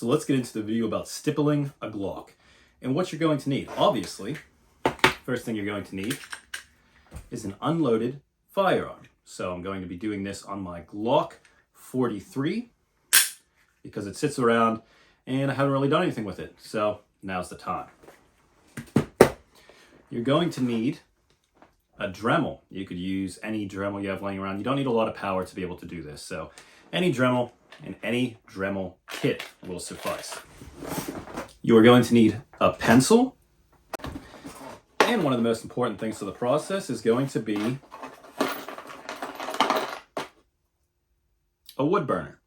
So let's get into the video about stippling a Glock and what you're going to need. Obviously, first thing you're going to need is an unloaded firearm. So I'm going to be doing this on my Glock 43 because it sits around and I haven't really done anything with it. So now's the time. You're going to need a Dremel. You could use any Dremel you have laying around. You don't need a lot of power to be able to do this. So any Dremel and any Dremel kit will suffice. You are going to need a pencil. And one of the most important things to the process is going to be a wood burner.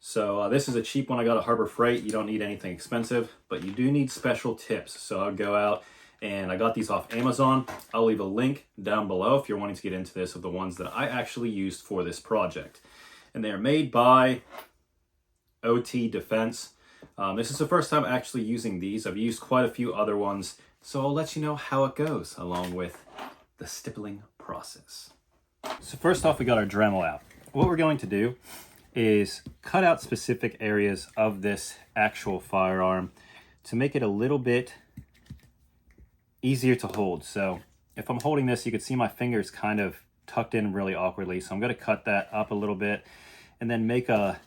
So this is a cheap one I got at Harbor Freight. You don't need anything expensive, but you do need special tips. So I'll go out and I got these off Amazon. I'll leave a link down below if you're wanting to get into this of the ones that I actually used for this project. And they're made by OT Defense. This is the first time actually using these. I've used quite a few other ones, so I'll let you know how it goes along with the stippling process. So first off, we got our Dremel out. What we're going to do is cut out specific areas of this actual firearm to make it a little bit easier to hold. So if I'm holding this, you can see my fingers kind of tucked in really awkwardly. So I'm going to cut that up a little bit and then make a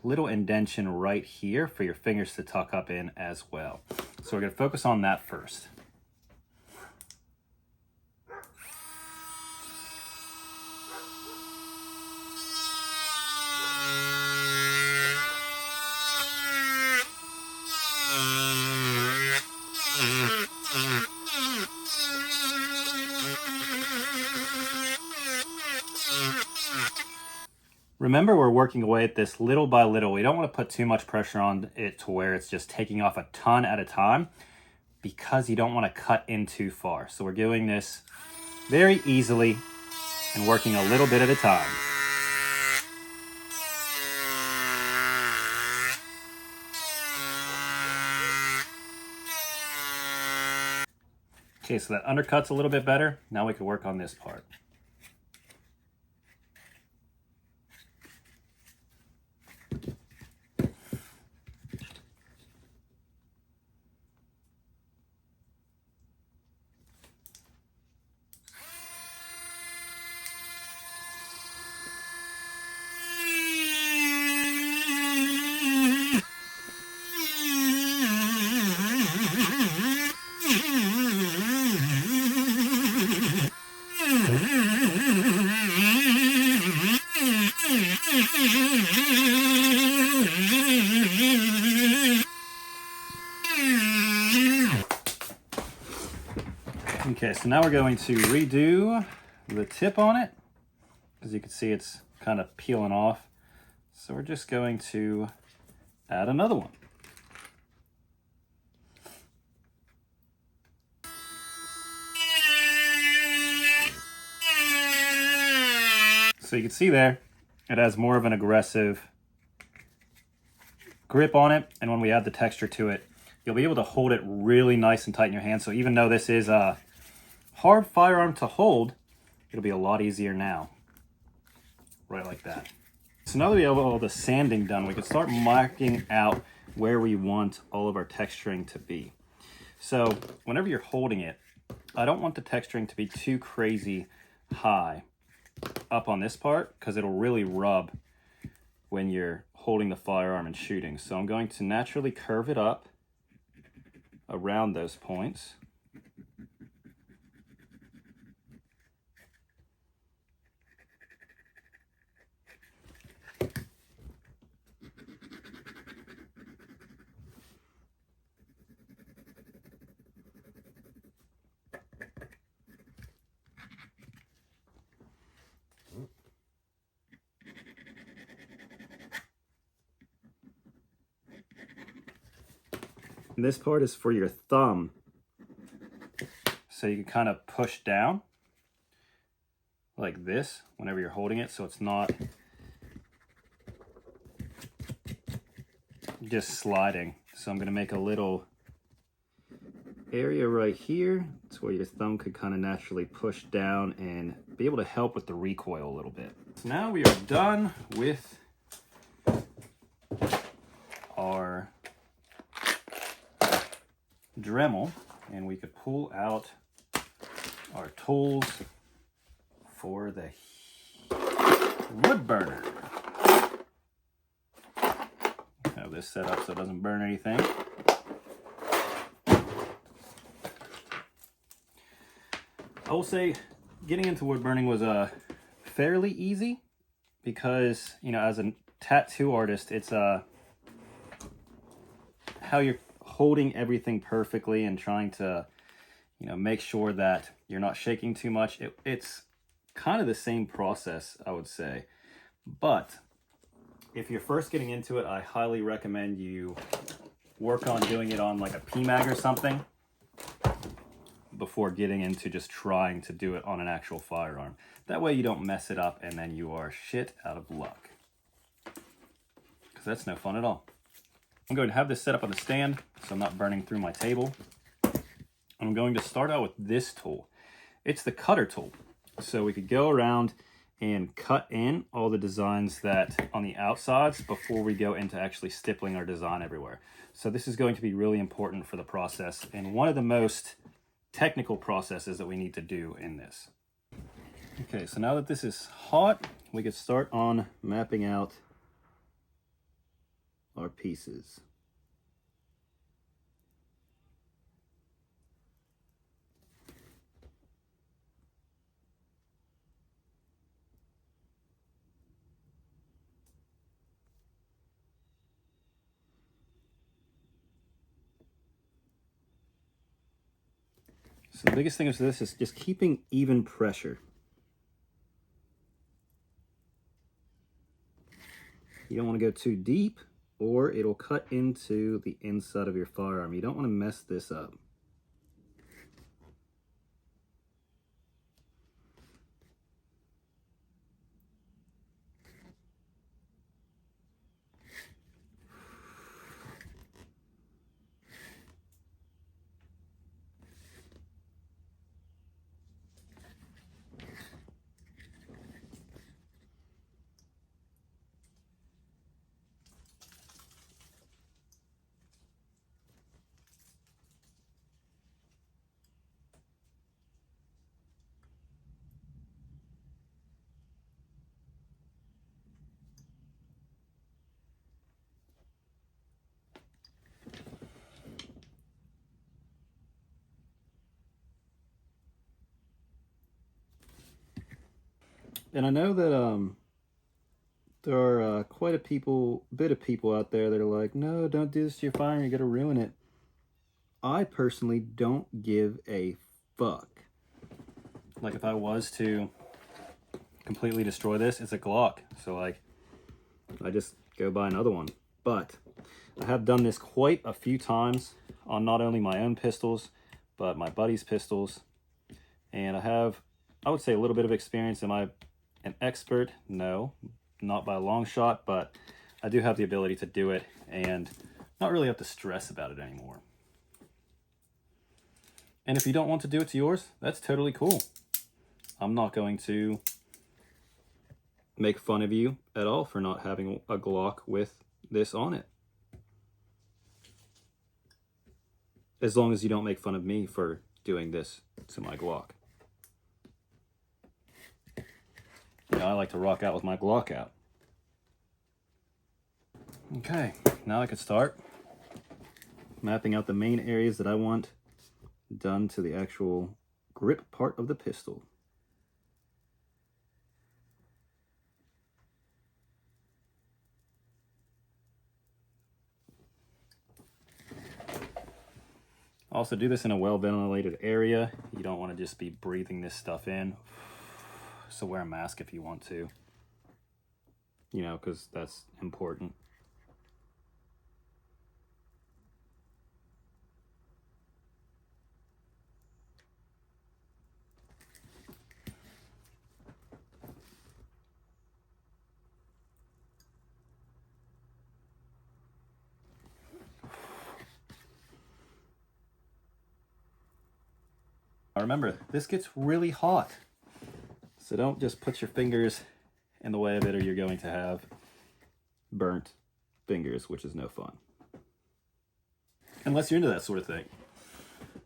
little indentation right here for your fingers to tuck up in as well. So we're going to focus on that first. Remember, we're working away at this little by little. We don't want to put too much pressure on it to where it's just taking off a ton at a time, because you don't want to cut in too far. So we're doing this very easily and working a little bit at a time. Okay, so that undercut's a little bit better. Now we can work on this part. Okay, so now we're going to redo the tip on it. As you can see, it's kind of peeling off. So we're just going to add another one. So you can see there, it has more of an aggressive grip on it. And when we add the texture to it, you'll be able to hold it really nice and tight in your hand. So even though this is a hard firearm to hold, it'll be a lot easier now. Right like that. So now that we have all the sanding done, we can start marking out where we want all of our texturing to be. So whenever you're holding it, I don't want the texturing to be too crazy high up on this part, because it'll really rub when you're holding the firearm and shooting. So I'm going to naturally curve it up around those points. And this part is for your thumb. So you can kind of push down like this whenever you're holding it, so it's not just sliding. So I'm going to make a little area right here. It's where your thumb could kind of naturally push down and be able to help with the recoil a little bit. So now we are done with Dremel and we could pull out our tools for the wood burner. Have this set up so it doesn't burn anything. I will say getting into wood burning was fairly easy because, you know, as a tattoo artist, it's how you're holding everything perfectly and trying to, you know, make sure that you're not shaking too much. It's kind of the same process, I would say. But if you're first getting into it, I highly recommend you work on doing it on like a PMAG or something before getting into just trying to do it on an actual firearm. That way you don't mess it up and then you are shit out of luck. Because that's no fun at all. I'm going to have this set up on the stand so I'm not burning through my table. I'm going to start out with this tool. It's the cutter tool. So we could go around and cut in all the designs that on the outsides before we go into actually stippling our design everywhere. So this is going to be really important for the process and one of the most technical processes that we need to do in this. Okay, so now that this is hot, we could start on mapping out our pieces. So the biggest thing is this is just keeping even pressure. You don't want to go too deep or it'll cut into the inside of your firearm. You don't want to mess this up. And I know that there are quite a bit of people out there that are like, no, don't do this to your firearm, you're gonna ruin it. I personally don't give a fuck. Like if I was to completely destroy this, it's a Glock. So like, I just go buy another one. But I have done this quite a few times on not only my own pistols, but my buddies' pistols. And I would say a little bit of experience. Am I an expert? No, not by a long shot, but I do have the ability to do it and not really have to stress about it anymore. And if you don't want to do it to yours, that's totally cool. I'm not going to make fun of you at all for not having a Glock with this on it. As long as you don't make fun of me for doing this to my Glock. You know, I like to rock out with my Glock out. Okay, now I could start mapping out the main areas that I want done to the actual grip part of the pistol. Also do this in a well-ventilated area. You don't want to just be breathing this stuff in. So wear a mask if you want to. You know, because that's important. Remember, this gets really hot. So don't just put your fingers in the way of it or you're going to have burnt fingers, which is no fun. Unless you're into that sort of thing.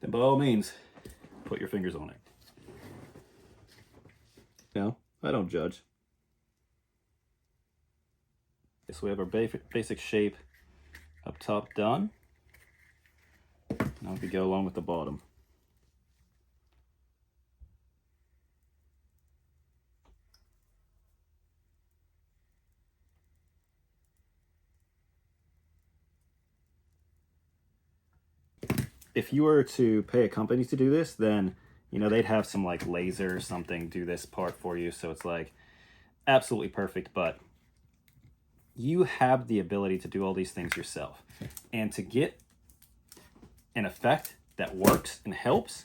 then by all means, put your fingers on it. No, I don't judge. So we have our basic shape up top done. Now we go along with the bottom. If you were to pay a company to do this, then, you know, they'd have some like laser or something do this part for you. So it's like absolutely perfect, but you have the ability to do all these things yourself. And to get an effect that works and helps,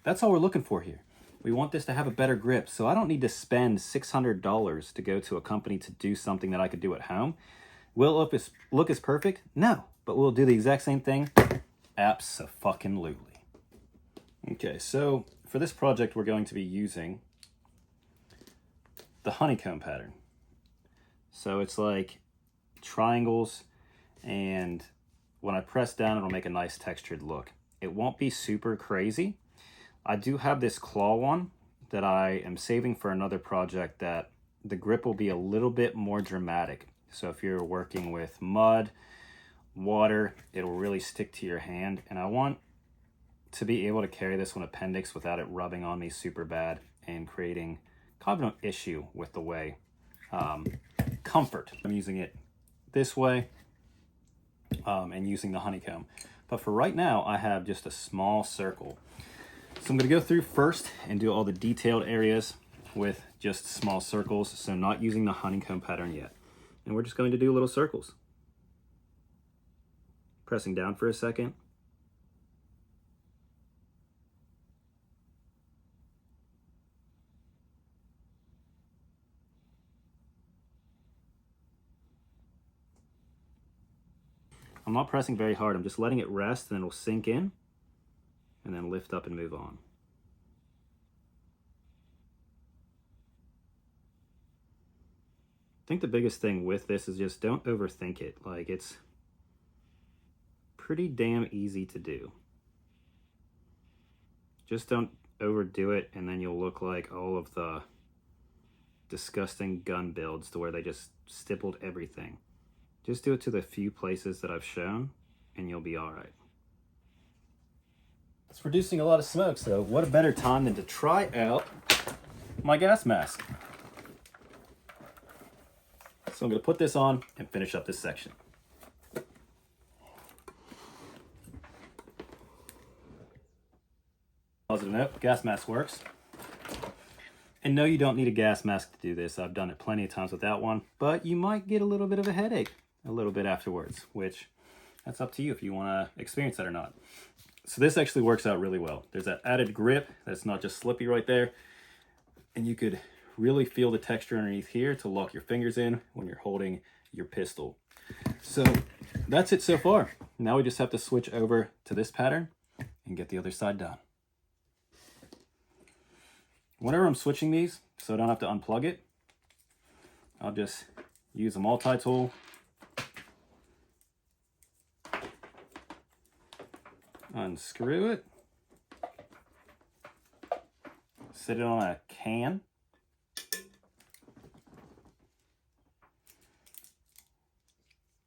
that's all we're looking for here. We want this to have a better grip. So I don't need to spend $600 to go to a company to do something that I could do at home. Will it look as perfect? No, but we'll do the exact same thing. Abso-fucking-lutely. Okay, so for this project, we're going to be using the honeycomb pattern. So it's like triangles, and when I press down, it'll make a nice textured look. It won't be super crazy. I do have this claw one that I am saving for another project that the grip will be a little bit more dramatic. So if you're working with mud, water, it'll really stick to your hand. And I want to be able to carry this one appendix without it rubbing on me super bad and creating kind of an issue with the way comfort. I'm using it this way and using the honeycomb. But for right now, I have just a small circle. So I'm going to go through first and do all the detailed areas with just small circles. So not using the honeycomb pattern yet. And we're just going to do little circles. Pressing down for a second. I'm not pressing very hard. I'm just letting it rest, and then it'll sink in and then lift up and move on. I think the biggest thing with this is just don't overthink it. Like, it's pretty damn easy to do. Just don't overdo it, and then you'll look like all of the disgusting gun builds to where they just stippled everything. Just do it to the few places that I've shown, and you'll be all right. It's producing a lot of smoke, so what a better time than to try out my gas mask. So I'm going to put this on and finish up this section. Positive note, gas mask works. And no, you don't need a gas mask to do this. I've done it plenty of times without one, but you might get a little bit of a headache a little bit afterwards, which that's up to you if you want to experience that or not. So this actually works out really well. There's that added grip that's not just slippy right there, and you could really feel the texture underneath here to lock your fingers in when you're holding your pistol. So that's it so far. Now we just have to switch over to this pattern and get the other side done. Whenever I'm switching these, so I don't have to unplug it, I'll just use a multi-tool. Unscrew it. Sit it on a can.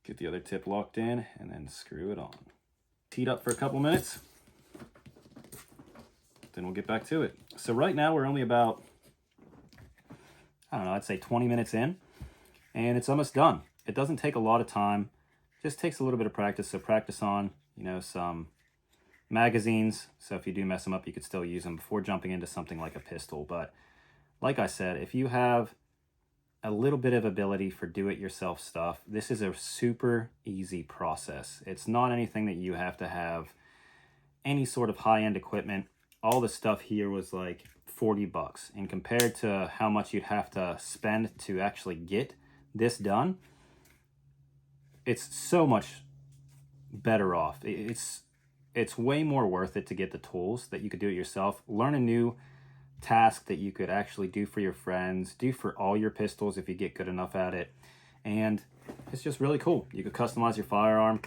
Get the other tip locked in and then screw it on. Heat up for a couple minutes. Then we'll get back to it. So right now we're only about, I don't know, I'd say 20 minutes in, and it's almost done. It doesn't take a lot of time, just takes a little bit of practice. So practice on, you know, some magazines. So if you do mess them up, you could still use them before jumping into something like a pistol. But like I said, if you have a little bit of ability for do-it-yourself stuff, this is a super easy process. It's not anything that you have to have any sort of high-end equipment. All the stuff here was like 40 bucks. And compared to how much you'd have to spend to actually get this done, it's so much better off. It's way more worth it to get the tools that you could do it yourself. Learn a new task that you could actually do for your friends, do for all your pistols if you get good enough at it. And it's just really cool. You could customize your firearm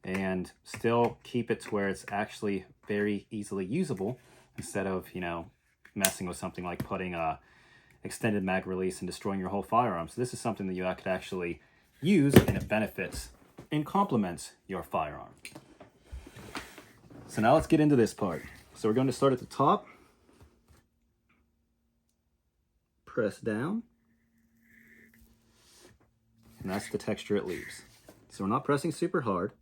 and still keep it to where it's actually very easily usable instead of, messing with something like putting a extended mag release and destroying your whole firearm. So this is something that you could actually use, and it benefits and complements your firearm. So now let's get into this part. So we're going to start at the top, press down, and that's the texture it leaves. So we're not pressing super hard.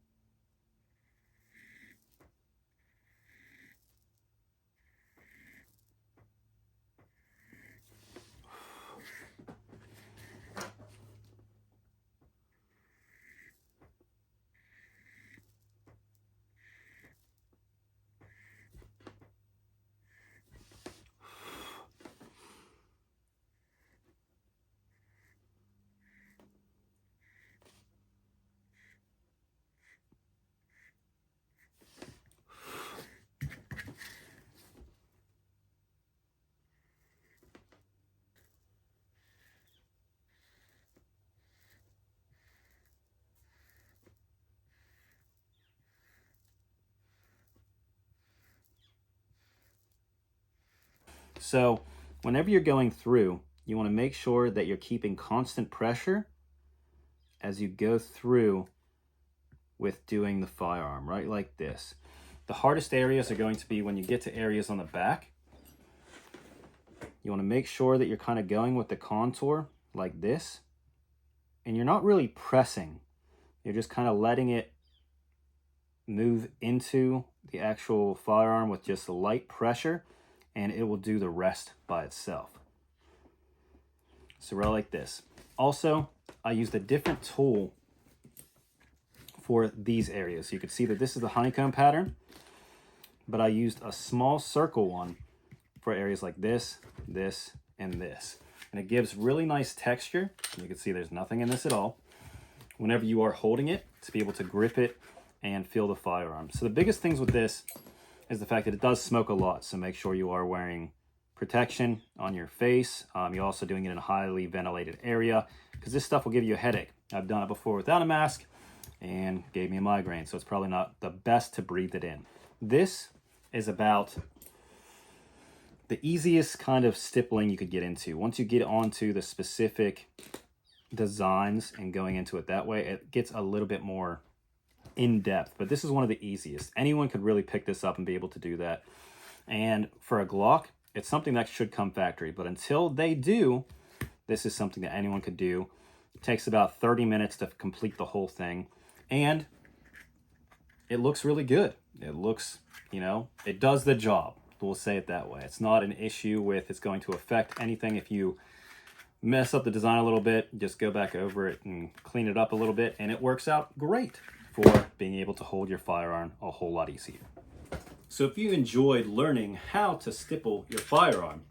So whenever you're going through, you want to make sure that you're keeping constant pressure as you go through with doing the firearm, right like this. The hardest areas are going to be when you get to areas on the back. You want to make sure that you're kind of going with the contour like this, and you're not really pressing. You're just kind of letting it move into the actual firearm with just a light pressure, and it will do the rest by itself. So right like this. Also, I used a different tool for these areas. You can see that this is the honeycomb pattern, but I used a small circle one for areas like this, this, and this. And it gives really nice texture. You can see there's nothing in this at all. Whenever you are holding it, to be able to grip it and feel the firearm. So the biggest things with this is the fact that it does smoke a lot. So make sure you are wearing protection on your face. You're also doing it in a highly ventilated area, because this stuff will give you a headache. I've done it before without a mask and gave me a migraine. So it's probably not the best to breathe it in. This is about the easiest kind of stippling you could get into. Once you get onto the specific designs and going into it that way, it gets a little bit more in depth, but this is one of the easiest. Anyone could really pick this up and be able to do that. And for a Glock, it's something that should come factory, but until they do, this is something that anyone could do. It takes about 30 minutes to complete the whole thing, and it looks really good. It looks, it does the job. We'll say it that way. It's not an issue with it's going to affect anything. If you mess up the design a little bit, just go back over it and clean it up a little bit, and it works out great for being able to hold your firearm a whole lot easier. So if you enjoyed learning how to stipple your firearm,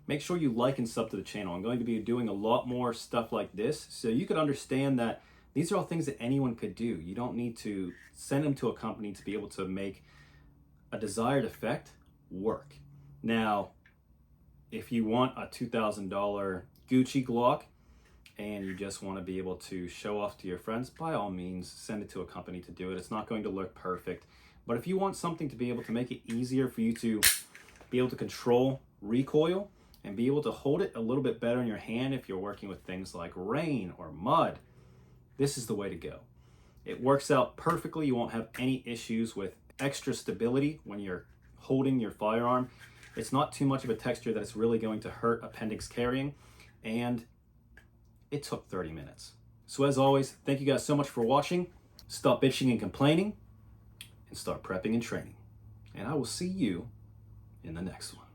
make sure you like and sub to the channel. I'm going to be doing a lot more stuff like this, so you could understand that these are all things that anyone could do. You don't need to send them to a company to be able to make a desired effect work. Now, if you want a $2,000 Gucci Glock and you just want to be able to show off to your friends, by all means, send it to a company to do it. It's not going to look perfect. But if you want something to be able to make it easier for you to be able to control recoil and be able to hold it a little bit better in your hand if you're working with things like rain or mud, this is the way to go. It works out perfectly. You won't have any issues with extra stability when you're holding your firearm. It's not too much of a texture that it's really going to hurt appendix carrying, and it took 30 minutes. So as always, thank you guys so much for watching. Stop bitching and complaining, and start prepping and training. And I will see you in the next one.